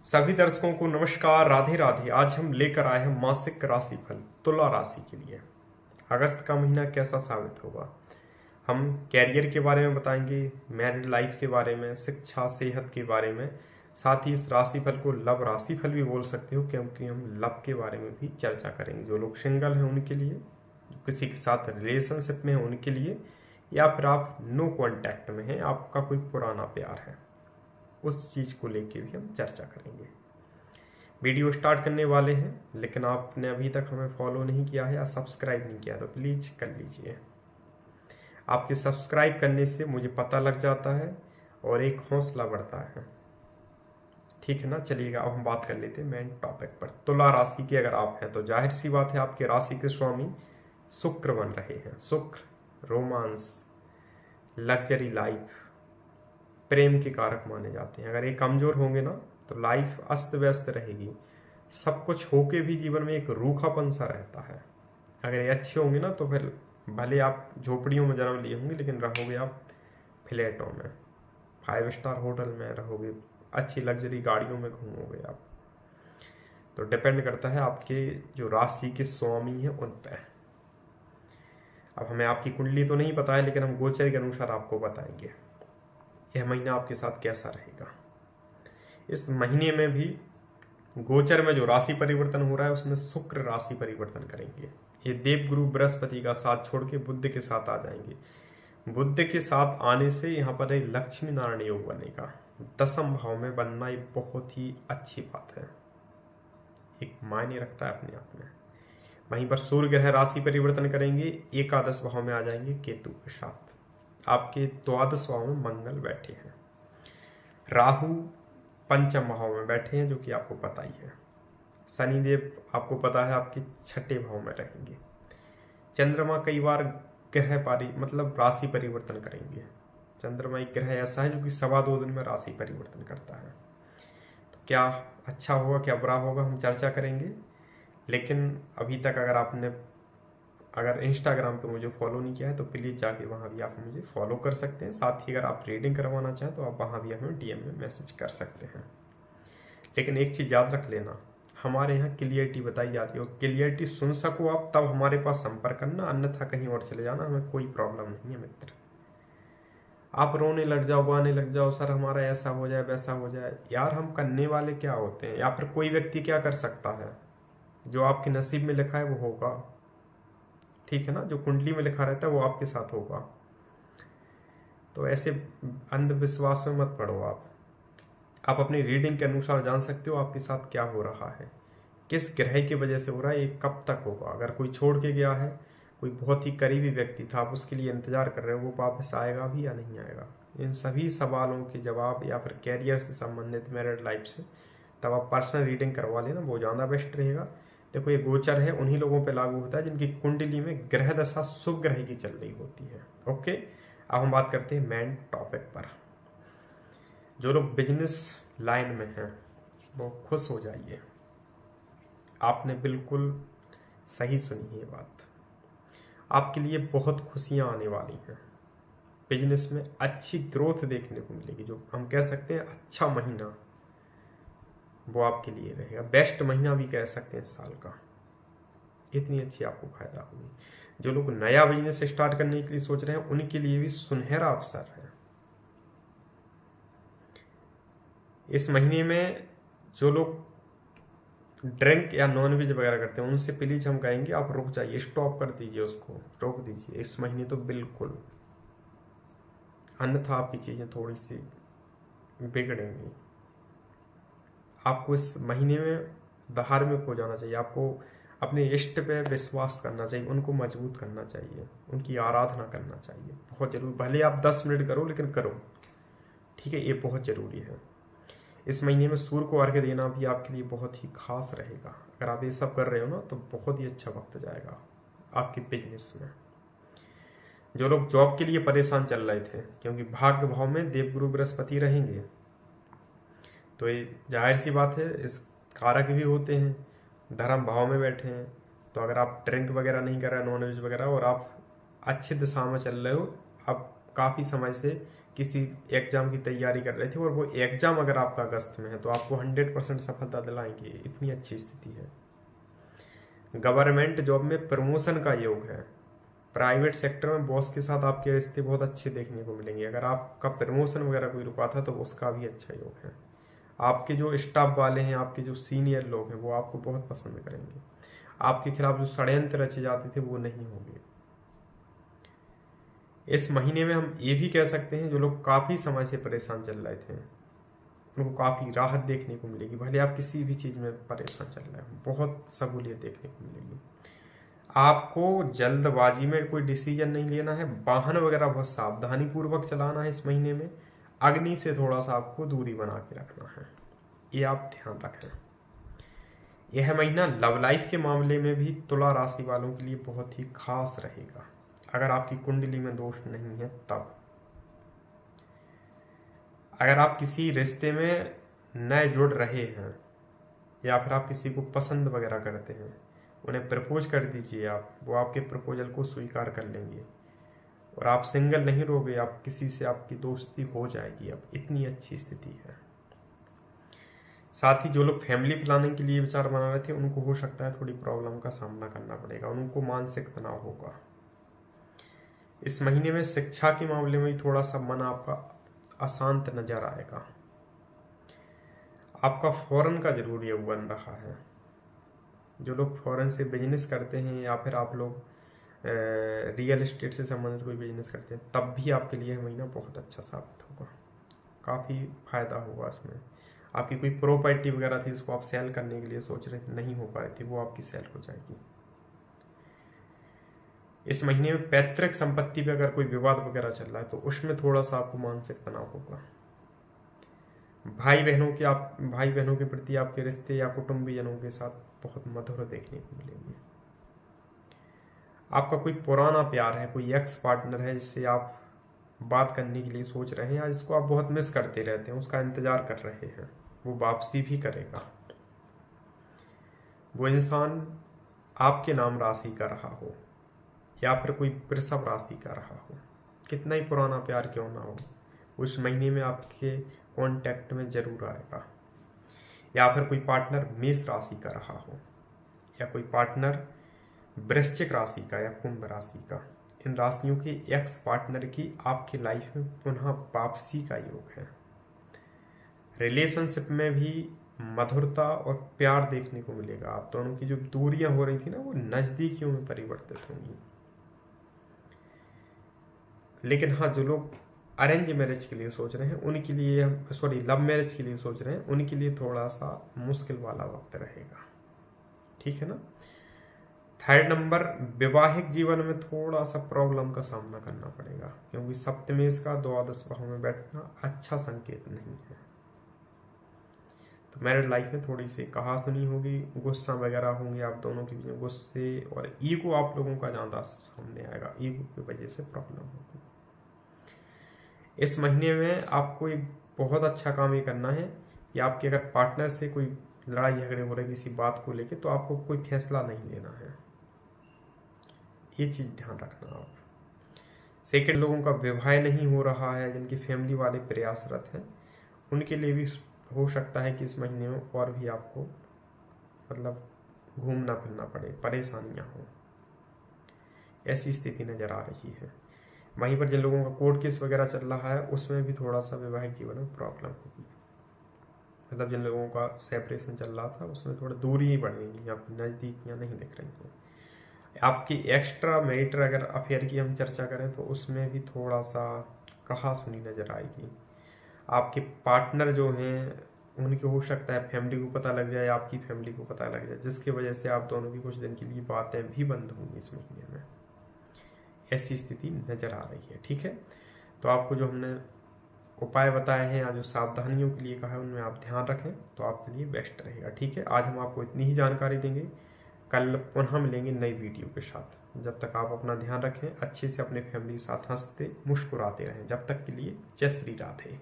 सभी दर्शकों को नमस्कार, राधे राधे। आज हम लेकर आए हैं मासिक राशिफल तुला राशि के लिए। अगस्त का महीना कैसा साबित होगा, हम कैरियर के बारे में बताएंगे, मैरिड लाइफ के बारे में, शिक्षा सेहत के बारे में। साथ ही इस राशिफल को लव राशिफल भी बोल सकते हो, क्योंकि हम लव के बारे में भी चर्चा करेंगे। जो लोग सिंगल हैं उनके लिए, जो किसी के साथ रिलेशनशिप में हैं उनके लिए, या फिर आप नो कॉन्टैक्ट में हैं, आपका कोई पुराना प्यार है, उस चीज़ को लेके भी हम चर्चा करेंगे। वीडियो स्टार्ट करने वाले हैं, लेकिन आपने अभी तक हमें फॉलो नहीं किया है या सब्सक्राइब नहीं किया तो प्लीज़ कर लीजिए। आपके सब्सक्राइब करने से मुझे पता लग जाता है और एक हौसला बढ़ता है। ठीक है ना, चलिएगा अब हम बात कर लेते हैं मेन टॉपिक पर। तुला राशि के अगर आप हैं तो जाहिर सी बात है आपके राशि के स्वामी शुक्र बन रहे हैं। शुक्र रोमांस, लग्जरी लाइफ, प्रेम के कारक माने जाते हैं। अगर ये कमजोर होंगे ना तो लाइफ अस्त व्यस्त रहेगी, सब कुछ होके भी जीवन में एक रूखापन सा रहता है। अगर ये अच्छे होंगे ना तो फिर भले आप झोपड़ियों में जन्म लिए होंगे, लेकिन रहोगे आप फ्लैटों में, 5 स्टार होटल में रहोगे, अच्छी लग्जरी गाड़ियों में घूमोगे आप। तो डिपेंड करता है आपके जो राशि के स्वामी हैं उन पर। अब हमें आपकी कुंडली तो नहीं पता है, लेकिन हम गोचर के अनुसार आपको बताएंगे यह महीना आपके साथ कैसा रहेगा। इस महीने में भी गोचर में जो राशि परिवर्तन हो रहा है उसमें शुक्र राशि परिवर्तन करेंगे। ये देवगुरु बृहस्पति का साथ छोड़ के बुध के साथ आ जाएंगे। बुध के साथ आने से यहाँ पर एक लक्ष्मी नारायण योग बनेगा। 10th भाव में बनना ये बहुत ही अच्छी बात है, एक मायने रखता है अपने आप में। वहीं पर सूर्य ग्रह राशि परिवर्तन करेंगे, 11th भाव में आ जाएंगे केतु के साथ। आपके 12th भाव में मंगल बैठे हैं, राहु 5th भाव में बैठे हैं, जो कि आपको पता ही है। शनिदेव आपको पता है आपके 6ठे भाव में रहेंगे। चंद्रमा कई बार ग्रह मतलब राशि परिवर्तन करेंगे। चंद्रमा एक ग्रह ऐसा है जो कि 2.25 दिन में राशि परिवर्तन करता है। तो क्या अच्छा होगा क्या बुरा होगा हम चर्चा करेंगे। लेकिन अभी तक अगर इंस्टाग्राम पे मुझे फॉलो नहीं किया है तो प्लीज़ जाके वहाँ भी आप मुझे फॉलो कर सकते हैं। साथ ही अगर आप रीडिंग करवाना चाहें तो आप वहाँ भी हमें डीएम में मैसेज कर सकते हैं। लेकिन एक चीज़ याद रख लेना, हमारे यहाँ क्लियरिटी बताई जाती है और क्लियरिटी सुन सको आप तब हमारे पास संपर्क करना, अन्यथा कहीं और चले जाना, हमें कोई प्रॉब्लम नहीं है मित्र। आप रोने लग जाओ, गाने लग जाओ, सर हमारा ऐसा हो जाए वैसा हो जाए, यार हम करने वाले क्या होते हैं? या फिर कोई व्यक्ति क्या कर सकता है? जो आपके नसीब में लिखा है वो होगा, ठीक है ना। जो कुंडली में लिखा रहता है वो आपके साथ होगा। तो ऐसे अंधविश्वास में मत पड़ो आप अपनी रीडिंग के अनुसार जान सकते हो आपके साथ क्या हो रहा है, किस ग्रह की वजह से हो रहा है, ये कब तक होगा। अगर कोई छोड़ के गया है, कोई बहुत ही करीबी व्यक्ति था, आप उसके लिए इंतजार कर रहे हो, वो वापस आएगा भी या नहीं आएगा, इन सभी सवालों के जवाब, या फिर कैरियर से संबंधित, मैरिड लाइफ से, तब आप पर्सनल रीडिंग करवा लेना, वो ज़्यादा बेस्ट रहेगा। देखो ये गोचर है उन्हीं लोगों पे लागू होता है जिनकी कुंडली में ग्रह दशा शुभ ग्रह की चल रही होती है। ओके, अब हम बात करते हैं मेन टॉपिक पर। जो लोग बिजनेस लाइन में हैं वो खुश हो जाइए, आपने बिल्कुल सही सुनी है बात। आपके लिए बहुत खुशियां आने वाली हैं, बिजनेस में अच्छी ग्रोथ देखने को मिलेगी। जो हम कह सकते हैं अच्छा महीना वो आपके लिए रहेगा, बेस्ट महीना भी कह सकते हैं इस साल का। इतनी अच्छी आपको फायदा होगी। जो लोग नया बिजनेस स्टार्ट करने के लिए सोच रहे हैं उनके लिए भी सुनहरा अवसर है। इस महीने में जो लोग ड्रिंक या नॉनवेज वगैरह करते हैं उनसे प्लीज हम कहेंगे आप रुक जाइए, स्टॉप कर दीजिए, उसको रोक दीजिए इस महीने तो बिल्कुल, अन्यथा आपकी चीजें थोड़ी सी बिगड़ेंगी। आपको इस महीने में धार्मिक हो जाना चाहिए, आपको अपने इष्ट पे विश्वास करना चाहिए, उनको मजबूत करना चाहिए, उनकी आराधना करना चाहिए, बहुत जरूरी। भले आप 10 मिनट करो लेकिन करो, ठीक है, ये बहुत जरूरी है। इस महीने में सूर्य को अर्घ्य देना भी आपके लिए बहुत ही खास रहेगा। अगर आप ये सब कर रहे हो ना तो बहुत ही अच्छा वक्त जाएगा आपके बिजनेस में। जो लोग जॉब के लिए परेशान चल रहे थे, क्योंकि भाग्य भाव में देवगुरु बृहस्पति रहेंगे, तो ये जाहिर सी बात है इस कारक भी होते हैं, धर्म भाव में बैठे हैं। तो अगर आप ड्रिंक वगैरह नहीं कर रहे, नॉनवेज वगैरह, और आप अच्छी दिशा में चल रहे हो, आप काफ़ी समय से किसी एग्ज़ाम की तैयारी कर रहे थे और वो एग्ज़ाम अगर आपका अगस्त में है तो आपको 100% सफलता दिलाएंगे, इतनी अच्छी स्थिति है। गवर्नमेंट जॉब में प्रमोशन का योग है। प्राइवेट सेक्टर में बॉस के साथ आपके रिश्ते बहुत अच्छे देखने को मिलेंगे। अगर आपका प्रमोशन वगैरह कोई रुका था तो उसका भी अच्छा योग है। आपके जो स्टाफ वाले हैं, आपके जो सीनियर लोग हैं, वो आपको बहुत पसंद करेंगे। आपके खिलाफ जो षड्यंत्र रचे जाते थे वो नहीं होंगे। इस महीने में हम ये भी कह सकते हैं जो लोग काफ़ी समय से परेशान चल रहे थे उनको काफ़ी राहत देखने को मिलेगी। भले आप किसी भी चीज़ में परेशान चल रहे हो, बहुत सहूलियत देखने को मिलेगी। आपको जल्दबाजी में कोई डिसीजन नहीं लेना है। वाहन वगैरह बहुत सावधानी पूर्वक चलाना है। इस महीने में अग्नि से थोड़ा सा आपको दूरी बना के रखना है, ये आप ध्यान रखें। यह महीना लव लाइफ के मामले में भी तुला राशि वालों के लिए बहुत ही खास रहेगा, अगर आपकी कुंडली में दोष नहीं है तब। अगर आप किसी रिश्ते में नए जुड़ रहे हैं या फिर आप किसी को पसंद वगैरह करते हैं, उन्हें प्रपोज कर दीजिए आप, वो आपके प्रपोजल को स्वीकार कर लेंगे और आप सिंगल नहीं रहोगे, आप किसी से आपकी दोस्ती हो जाएगी। अब इतनी अच्छी स्थिति है। साथ ही जो लोग फैमिली प्लानिंग के लिए विचार बना रहे थे उनको हो सकता है थोड़ी प्रॉब्लम का सामना करना पड़ेगा, उनको मानसिक तनाव होगा। इस महीने में शिक्षा के मामले में थोड़ा सा मन आपका अशांत नजर आएगा। आपका फॉरेन का जरूर योग बन रहा है। जो लोग फॉरेन से बिजनेस करते हैं या फिर आप लोग रियल एस्टेट से संबंधित कोई बिजनेस करते हैं, तब भी आपके लिए महीना बहुत अच्छा साबित होगा। काफ़ी फायदा होगा इसमें। आपकी कोई प्रॉपर्टी वगैरह थी जिसको आप सेल करने के लिए सोच रहे थे, नहीं हो पा रही थी, वो आपकी सेल हो जाएगी। इस महीने में पैतृक संपत्ति पे अगर कोई विवाद वगैरह चल रहा है तो उसमें थोड़ा सा आपको मानसिक तनाव होगा। भाई बहनों के प्रति आपके रिश्ते या कुटुंबीजनों के साथ बहुत मधुर देखने को मिलेंगे। आपका कोई पुराना प्यार है, कोई एक्स पार्टनर है जिससे आप बात करने के लिए सोच रहे हैं या जिसको आप बहुत मिस करते रहते हैं, उसका इंतजार कर रहे हैं, वो वापसी भी करेगा। वो इंसान आपके नाम राशि का रहा हो या फिर कोई वृषभ राशि का रहा हो, कितना ही पुराना प्यार क्यों ना हो, उस महीने में आपके कांटेक्ट में जरूर आएगा। या फिर कोई पार्टनर मेष राशि का रहा हो या कोई पार्टनर वृश्चिक राशि का या कुंभ राशि का, इन राशियों के एक्स पार्टनर की आपकी लाइफ में पुनः वापसी का योग है। रिलेशनशिप में भी मधुरता और प्यार देखने को मिलेगा। आप दोनों की जो दूरियां हो रही थी ना, वो नजदीकियों में परिवर्तित होंगी। लेकिन हाँ, जो लोग अरेंज मैरिज के लिए सोच रहे हैं उनके लिए, लव मैरिज के लिए सोच रहे हैं उनके लिए थोड़ा सा मुश्किल वाला वक्त रहेगा, ठीक है ना। थर्ड नंबर, वैवाहिक जीवन में थोड़ा सा प्रॉब्लम का सामना करना पड़ेगा, क्योंकि सप्तमेश का द्वादश भाव में बैठना अच्छा संकेत नहीं है। तो मैरिड लाइफ में थोड़ी सी कहा सुनी होगी, गुस्सा वगैरह होंगे आप दोनों के बीच में, गुस्से और ईगो आप लोगों का ज़्यादा सामने आएगा, ईगो की वजह से प्रॉब्लम होगी। इस महीने में आपको एक बहुत अच्छा काम ये करना है कि आपके अगर पार्टनर से कोई लड़ाई झगड़े हो रहे किसी बात को लेके, तो आपको कोई फैसला नहीं लेना है, ये चीज़ ध्यान रखना आप। सेकंड, लोगों का विवाह नहीं हो रहा है, जिनकी फैमिली वाले प्रयासरत हैं, उनके लिए भी हो सकता है कि इस महीने में और भी आपको मतलब घूमना फिरना पड़े, परेशानियां हो, ऐसी स्थिति नजर आ रही है। वहीं पर जिन लोगों का कोर्ट केस वगैरह चल रहा है उसमें भी थोड़ा सा वैवाहिक जीवन में प्रॉब्लम होगी। मतलब जिन लोगों का सेपरेशन चल रहा था उसमें थोड़ा दूरी ही बढ़ेगी या फिर नज़दीकियाँ नहीं दिख रही हैं। आपकी एक्स्ट्रा मैरिटल अगर अफेयर की हम चर्चा करें तो उसमें भी थोड़ा सा कहा सुनी नज़र आएगी। आपके पार्टनर जो हैं उनके हो सकता है फैमिली को पता लग जाए, आपकी फैमिली को पता लग जाए, जिसकी वजह से आप दोनों की कुछ दिन के लिए बातें भी बंद होंगी इस महीने में, ऐसी स्थिति नज़र आ रही है, ठीक है। तो आपको जो हमने उपाय बताए हैं या जो सावधानियों के लिए कहा है उनमें आप ध्यान रखें तो आपके लिए बेस्ट रहेगा, ठीक है। आज हम आपको इतनी ही जानकारी देंगे, कल पुनः मिलेंगे नई वीडियो के साथ। जब तक आप अपना ध्यान रखें, अच्छे से अपने फैमिली के साथ हंसते मुस्कुराते रहें। जब तक के लिए जय श्री राधे।